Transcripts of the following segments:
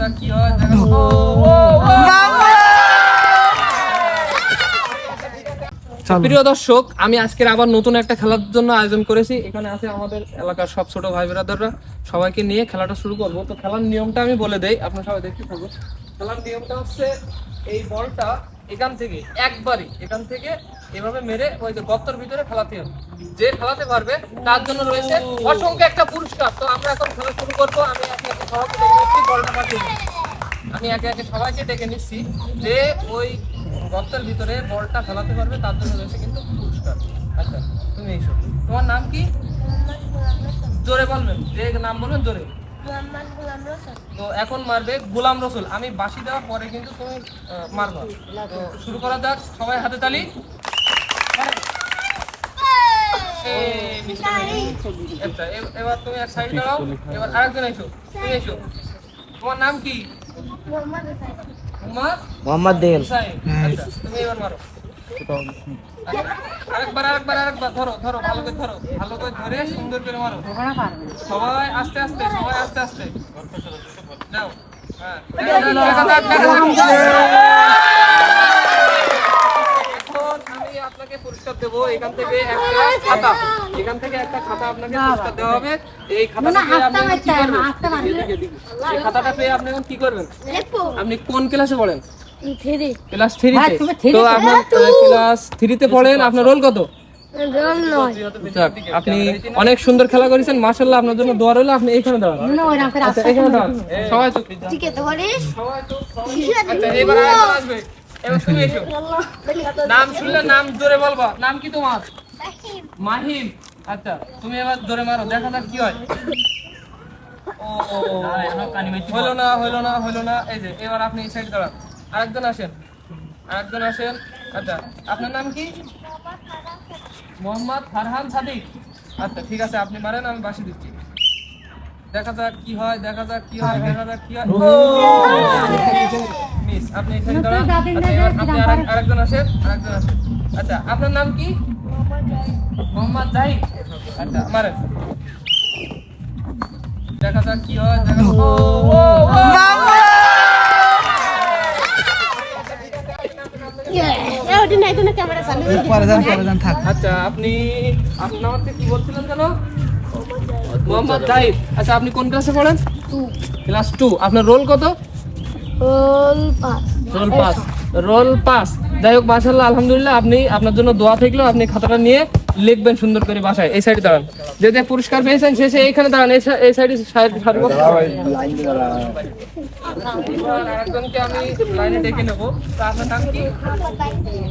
যাক কি হয়, দেখা যাক। প্রিয় দর্শক, আমি আজকের আবার নতুন একটা খেলার জন্য আয়োজন করেছি। এখানে আছে আমাদের এলাকার সব ছোট ভাই ব্রাদাররা, সবাইকে নিয়ে খেলাটা শুরু করব। তো খেলার নিয়মটা আমি বলে দেই, আপনারা সবাই দেখতে থাকুন। খেলার নিয়মটা হচ্ছে এই বলটা এখান থেকে এভাবে মেরে ওই যে গর্তের ভিতরে ফেলাতে হবে। যে ফেলাতে পারবে তার জন্য রয়েছে অসংখ্য একটা পুরস্কার। তো আমরা এখন খেলা শুরু করবো। আমি একে একে সবাইকে ডেকে নিচ্ছি, বলটা পাঠিয়ে দিচ্ছি। আমি একে একে সবাইকে ডেকে নিচ্ছি, যে ওই গর্তের ভিতরে বলটা ফেলাতে পারবে তার জন্য রয়েছে কিন্তু পুরস্কার। আচ্ছা, তুমি এসো। তোমার নাম কি? জোরে বলবেন, যে নাম বলবেন জোরে। তো এখন মারবে গোলাম রসুল। আমি বাঁশি দেওয়ার পরে কিন্তু তুমি মারবা। তো শুরু করা যাক, সবাই হাতে তালি। আচ্ছা, এবার তুমি এক সাইড দাঁড়াও। এবার আরেকজন এসো, তুমি এসো। তোমার নাম কি? মোহাম্মদ দেল। আচ্ছা, তুমি এবার মারো। আরেকবার ধরো, ভালো করে ধরে সুন্দর করে মারো। সবাই আস্তে আস্তে নাও। হ্যাঁ, আমি আপনাকে পুরস্কার দেবো। এখান থেকে একটা খাতা আপনাকে পুরস্কার দেওয়া হবে। এই খাতাটা পেয়ে আপনি কি করবেন? এই খাতাটা পেয়ে আপনি এখন কি করবেন? আপনি কোন ক্লাসে পড়েন? ক্লাস 3-তে। তো আপনার ক্লাস 3-তে পড়েন। আপনার রোল কত? আপনি অনেক সুন্দর খেলা করেছেন, মাশাআল্লাহ। আপনার জন্য দোয়া রইল। আপনি এইখানে দাঁড়ান। আচ্ছা, এখানে দাঁড়ান। সবাই চুপ। আচ্ছা, এবার আরেকজন আসবে। এবার তুমি এসো। নাম শুনলে নাম জোরে বলবা। নাম কি তোমার? মাহিম। আচ্ছা, তুমি এবার জোরে মারো, দেখা যাক কি হয়। হইলো না। এই যে এবার আপনি এই সাইড দাঁড়ান। আরেকজন আসেন। আচ্ছা, আপনার নাম কি? মোহাম্মদ ফারহান সাদিক। আচ্ছা, ঠিক আছে, আপনি মারেন, আমি বাঁশি দিচ্ছি। দেখা যাক কি হয়। মিস, আপনি এখানে দাঁড়ান। আচ্ছা, এবার আপনি আরেকজন আসেন। আচ্ছা, আপনার নাম কি? মোহাম্মদ জাহিদ। আচ্ছা, মারেন। দেখা যাক কি হয়। আচ্ছা, আপনি আপনার নামটা কি বলছিলেন যেন? মোহাম্মদ জাহিদ। আচ্ছা, আপনি কোন ক্লাসে পড়েন? ক্লাস 2। আপনার রোল কত? Roll pass. যাই হোক, মাশাআল্লাহ, আলহামদুলিল্লাহ। আপনি আপনার জন্য দোয়া থাকলো। আপনি খাতাটা নিয়ে লিখবেন সুন্দর করে বাসায়। এই সাইডে দাঁড়ান। যে পুরস্কার পেয়েছেন শেষে এইখানে দাঁড়ান। এই সাইডে আরেকজনকে আমি লাইনে ডেকে নেবো। তো আপনার নাম কি?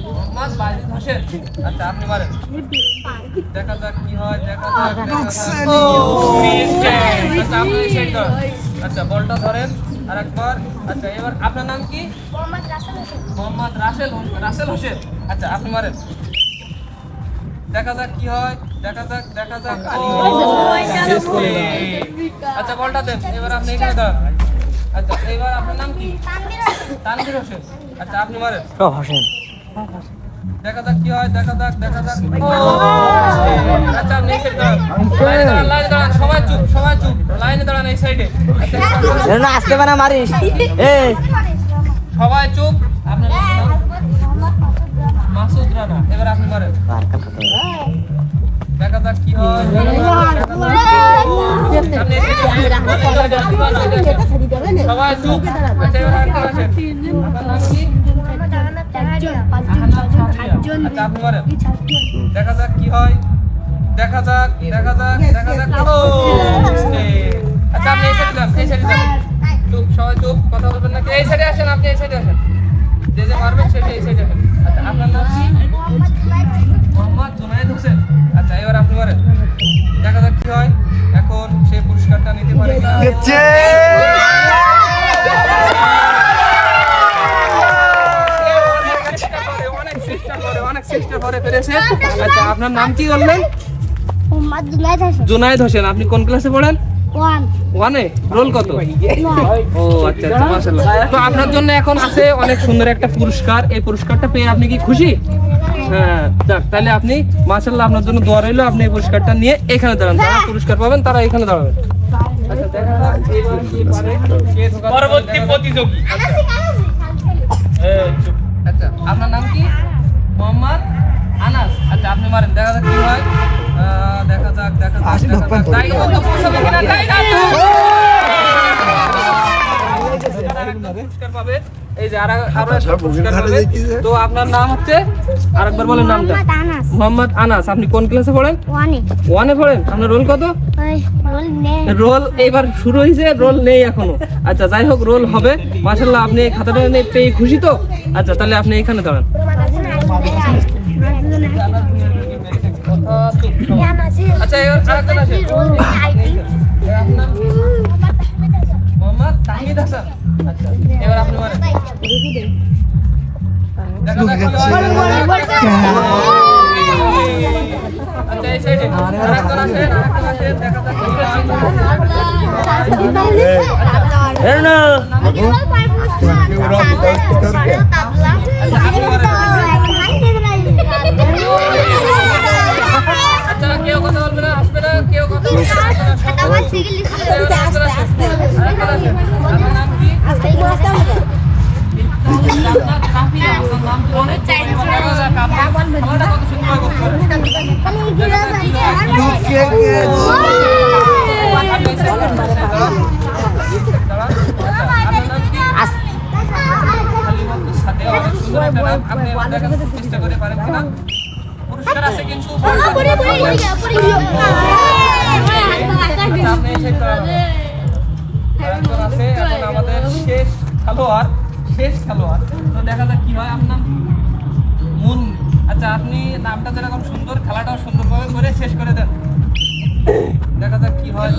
মোহাম্মদ বাইজিদ হোসেন। আচ্ছা, আপনি মারেন। দেখা যাক কি হয়। আচ্ছা, আপনি এই সাইড দাঁড়ান। আচ্ছা, বলটা ধরেন আরেকবার। আচ্ছা, এবার আপনার নাম কি? মোহাম্মদ রাসেল হোসেন। আচ্ছা, আপনি মারেন। দেখা যাক কি হয়। আচ্ছা, বলটা দেন। এবার আপনি এখানে দাঁড়ান। আচ্ছা, এবার আপনার নাম কি? তানভীর হোসেন। আচ্ছা, আপনি মারেন। দেখা যাক কি হয়। আচ্ছা, আপনি এই সাইডে দাঁড়ান। লাইনে দাঁড়ান। সবাই চুপ। লাইনে দাঁড়ান এই সাইডে। আসতে পারে মারিস। সবাই চুপ। আপনার মাসুদ রানা। এবার আপনি মারেন। দেখা যাক কি হয়। সবাই চুপ। আচ্ছা, এবার আরেকজন আসেন। আপনার নাম কি? আচ্ছা, আপনি মারেন। দেখা যাক কি হয়। দেখা যাক। আচ্ছা, আপনি এই সাইডে যান। চুপ, সবাই চুপ, কথা বলবেন না। এই সাইডে আসেন, আপনি এই সাইডে আসেন। যে মারবেন সে এই সাইডে আসেন। আচ্ছা, আপনার নাম কি? মোহাম্মদ জুনায়েদ হোসেন। আচ্ছা, এবার আপনি মারেন। দেখা যাক কি হয়। এখন সেই পুরস্কারটা নিতে পারে কিনা। অনেক চেষ্টা করে পেরেছে। আচ্ছা, আপনার নাম কি বললেন? জুনায়েদ হোসেন। আপনি কোন ক্লাসে পড়েন? 1-এ। রোল কত? ও আচ্ছা, মাশাআল্লাহ। তো আপনার জন্য এখন আছে অনেক সুন্দর একটা পুরস্কার। এই পুরস্কারটা পেয়ে আপনি কি খুশি? হ্যাঁ, যাক, তাহলে আপনি মাশাআল্লাহ, আপনার জন্য দোয়া রইলো। আপনি এই পুরস্কারটা নিয়ে এখানে দাঁড়ান। যারা পুরস্কার পাবেন তারা এখানে দাঁড়াবেন। আচ্ছা দেখা যাক এবার কি পারে কে ঢোকাতে পারে। পরবর্তী প্রতিযোগী আচ্ছা আপনার নাম কি? মোহাম্মদ আনাস। আচ্ছা আপনি মারেন, দেখা যাক কি হয়। দেখা যাক তাই বন্ধু পৌঁছাবে কিনা, তাই না পুরস্কার পাবে। এই যে আরো একটা পুরস্কার পাবে। তো আপনার নাম হচ্ছে, আরেকবার বলেন নামটা। মোহাম্মদ আনাস। আপনি কোন ক্লাসে পড়েন? ওয়ানে পড়েন। আপনার রোল কত? রোল এবার শুরু হয়েছে, রোল নেই এখনো। আচ্ছা যাই হোক, রোল হবে। মাশাআল্লাহ, আপনি এই খাতাটা নিয়ে পেয়ে খুশি তো? আচ্ছা তাহলে আপনি এখানে দাঁড়ান। আচ্ছা এবার আরেকজন আছে, আপনার মোহাম্মদ তাহিদ হাসান। আচ্ছা এবার আপনি মারেন। দেখা যাক কি হয়। আচ্ছা এই সাইডে আরেকজন আছে, দেখা যাক কি আচ্ছা কেউ কথা বলবে না, আসবে না, কেউ কথা বলবে না। আপনার নাম কি? চেষ্টা করে পারেন কিনা? পুরস্কার আছে কিন্তু আছে এখন আমাদের শেষ খেলোয়াড়। তো দেখা যাক কি হয়। আপনার মুন। আচ্ছা আপনি নামটা যেরকম সুন্দর, খেলাটাও সুন্দরভাবে করে শেষ করে দেন। দেখা যাক কি হয়।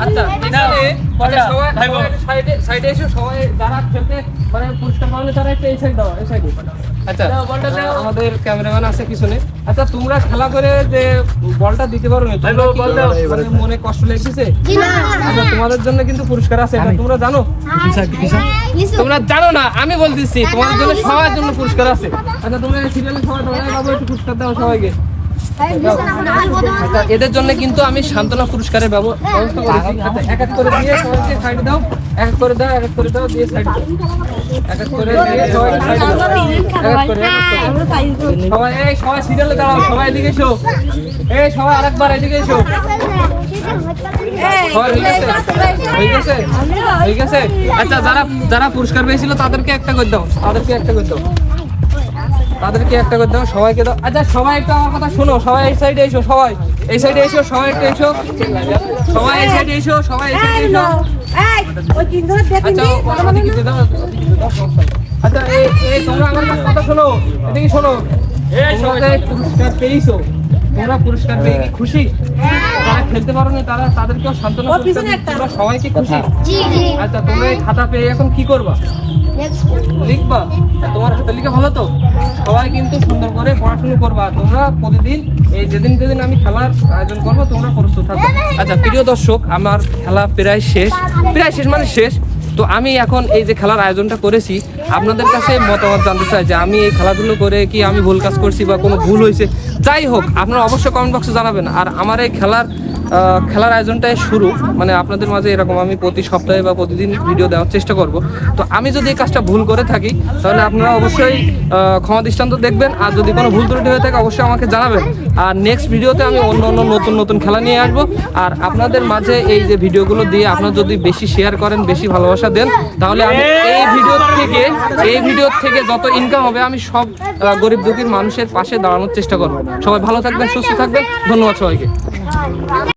আচ্ছা এখানে সবাই সাইডে এসে, সবাই যারা খেলতে মানে পুরস্কার পাবে তারা একটা এই সাইড দাও, এই সাইডে। আচ্ছা আমাদের ক্যামেরাম্যান আছে পিছনে। আচ্ছা তোমরা খেলা করে যে বলটা দিতে পারো না, মানে মনে কষ্ট লেগেছে? আচ্ছা তোমাদের জন্য কিন্তু পুরস্কার আছে, এটা তোমরা জানো? তোমরা জানো না, আমি বলতেছি তোমাদের জন্য, সবার জন্য পুরস্কার আছে। আচ্ছা তোমরা সিরিয়ালে সবাই বাবু একটু পুরস্কার দাও সবাইকে। আচ্ছা এদের জন্য কিন্তু আমি সান্ত্বনা পুরস্কারের ব্যবস্থা করেছি। আচ্ছা এক এক করে দিয়ে সবাইকে সাইড দাও, এক এক করে দাও দিয়ে সাইড দাও, এক এক করে দিয়ে সবাইকে সাইড দাও, সবাই সিরিয়ালে দাঁড়াও, সবাই এদিকে এসো। সবাই আরেকবার এদিকে এসো। হয়ে গেছে। আচ্ছা যারা পুরস্কার পেয়েছিল তাদেরকে একটা করে দাও, সবাইকে দাও। আচ্ছা সবাই একটু আমার কথা শোনো, সবাই এই সাইডে এসো, সবাই এই সাইডে এসো, সবাই একটু এসো, সবাই এই সাইডে এসো, সবাই এই সাইডে এসো। আচ্ছা এই তোমরা আমার কথা শোনো, এদিকে শোনো। তোমরা পুরস্কার পেয়েছো, তোমরা পুরস্কার পেয়ে কি খুশি? যারা খেলতে পারো না তারা, তাদেরকেও সান্ত্বনা পুরস্কার, তোমরা সবাইকে খুশি? আচ্ছা তোমরা এই খাতা পেয়ে এখন কি করবা? লিখবা? তোমার হাতে লিখে ভালো তো? সবাই কিন্তু সুন্দর করে পড়াশোনা করবা। তোমরা প্রতিদিন এই যেদিন আমি খেলার আয়োজন করবো তোমরা প্রস্তুত থাকো। আচ্ছা প্রিয় দর্শক, আমার খেলা প্রায় শেষ মানে শেষ। তো আমি এখন এই যে খেলার আয়োজনটা করেছি, আপনাদের কাছে মতামত জানতে চাই যে আমি এই খেলাধুলো করে কি আমি ভুল কাজ করছি বা কোনো ভুল হয়েছে। যাই হোক আপনারা অবশ্যই কমেন্ট বক্সে জানাবেন। আর আমার এই খেলার আয়োজনটাই শুরু, মানে আপনাদের মাঝে এরকম আমি প্রতি সপ্তাহে বা প্রতিদিন ভিডিও দেওয়ার চেষ্টা করব। তো আমি যদি এই কাজটা ভুল করে থাকি তাহলে আপনারা অবশ্যই ক্ষমা দৃষ্টান্ত দেখবেন। আর যদি কোনো ভুল ত্রুটি হয়ে থাকে অবশ্যই আমাকে জানাবেন। আর নেক্সট ভিডিওতে আমি অন্য নতুন খেলা নিয়ে আসবো। আর আপনাদের মাঝে এই যে ভিডিওগুলো দিয়ে আপনারা যদি বেশি শেয়ার করেন, বেশি ভালোবাসা দেন, তাহলে আমি এই ভিডিও থেকে যত ইনকাম হবে আমি সব গরিব দুঃখী মানুষের পাশে দাঁড়ানোর চেষ্টা করবো। সবাই ভালো থাকবেন, সুস্থ থাকবেন। ধন্যবাদ সবাইকে।